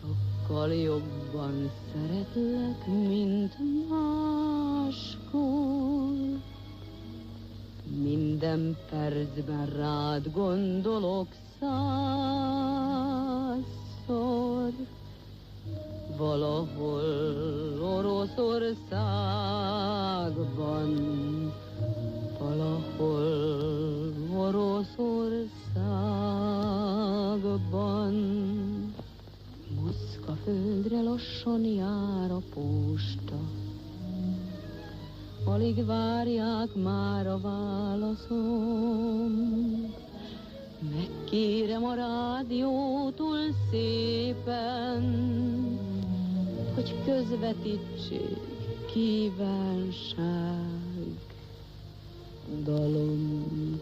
sokkal jobban szeretlek, mint máskor. Minden percben rád gondolok százszor. Valahol Oroszországban, valahol Oroszországban. Moszkva-földre lassan jár a posta, alig várják már a válaszom. Megkérem a rádiótól szépen, hogy közvetítsék kívánság dalom.